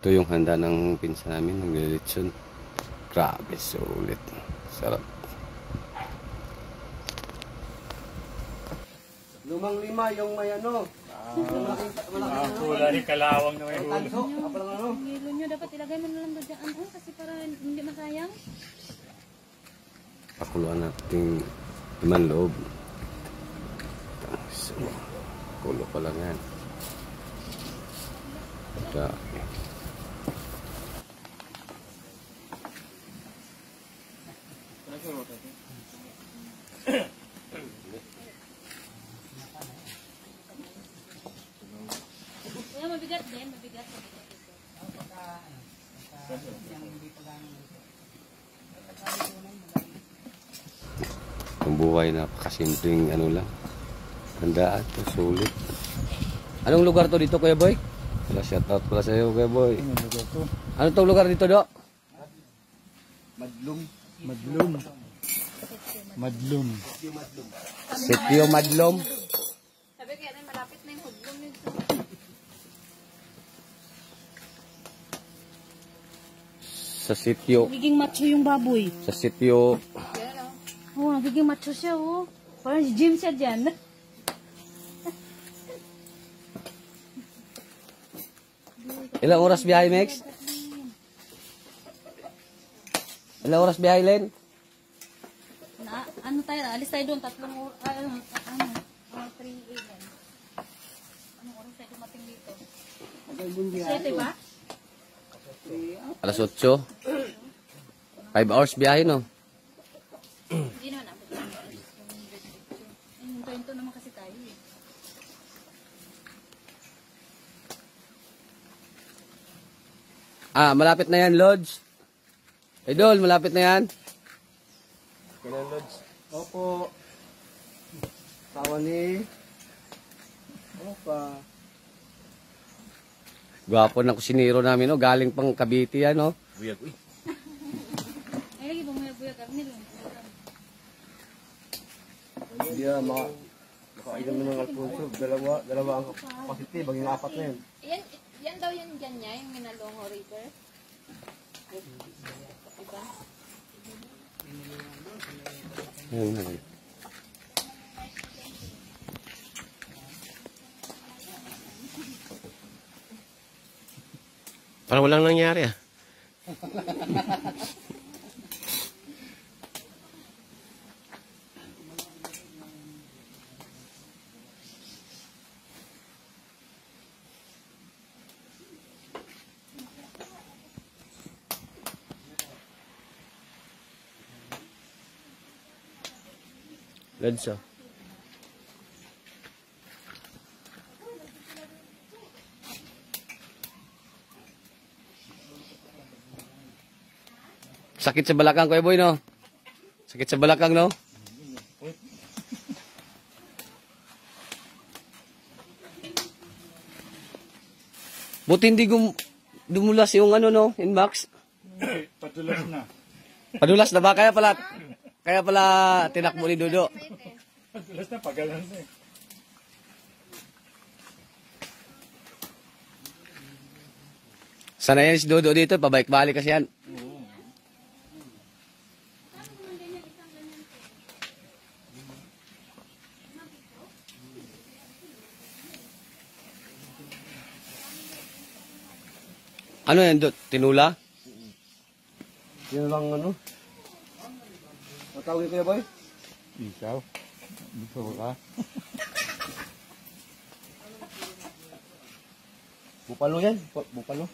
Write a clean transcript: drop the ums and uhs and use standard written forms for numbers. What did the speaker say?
Ito yung handa ng pinsan namin, ng lechon. Grabe, sulit. Sarap. Lumang-lima yung may ano. Wala rin kalawang na may hulo. Yung hilo nyo, dapat ilagay mo na lang doon dyan. Kasi para hindi masayang. Pakuluan natin naman loob. So, kulo pa lang yan. Grabe. Kaya mabigat din, mabigat. Ang buhay, napakasimpleng ano lang. Handaan to, sulit. Anong lugar to dito, Kuya Boy? Wala, shoutout pala sa'yo, Kuya Boy. Ano tong lugar dito, Do? Madlum. Madlum. Madlum. Sitio Madlom. Sabi kaya rin malapit na yung hudlong nito. Sa sitio. Nagiging macho yung baboy. Sa sitio. Oo, nagiging macho siya, oh. Parang gym siya dyan. Ilang oras biyahe, Mex? Ilang oras biyahe, Len? Ano tayo, alis tayo doon, 3 oras, 3 a.m. Anong oras tayo dumating dito? 7 ba? Alas 8. 5 hours biyahe, no? Hindi naman ako. Hinto-hinto naman kasi tayo eh. Malapit na yan, Lodge. Idol, malapit na yan. Kailan, Lods? Opo. Tawa ni... Ano pa? Gwapo ng kusinero namin, no? Galing pang Cavite yan, no? Buyag, uy. Ay, lagi bumuyag-buyag kami nila. Hindi na makainom na ng Alfonso. Dalawa ang positive, maging 4 na yun. Yan daw yan dyan niya, yung Minalongo River. Diba? Ayun. Parang walang nangyari ah. Lods ah. Sakit sa balakang, Kuya Boy, no? Sakit sa balakang, no? Buti hindi dumulas yung ano, no? Inbox. Patulas na. Padulas na ba? Kaya pala tinakbo ni Dodo. Patulas na, pagalan na eh. Sana yan si Dodo dito, pabalik-balik kasi yan. Ano yan, Dot? Tinula? Yun lang ano. Matawag Kuya Boy? Ikaw? Dito ka? Bupalo yan. Bupalo.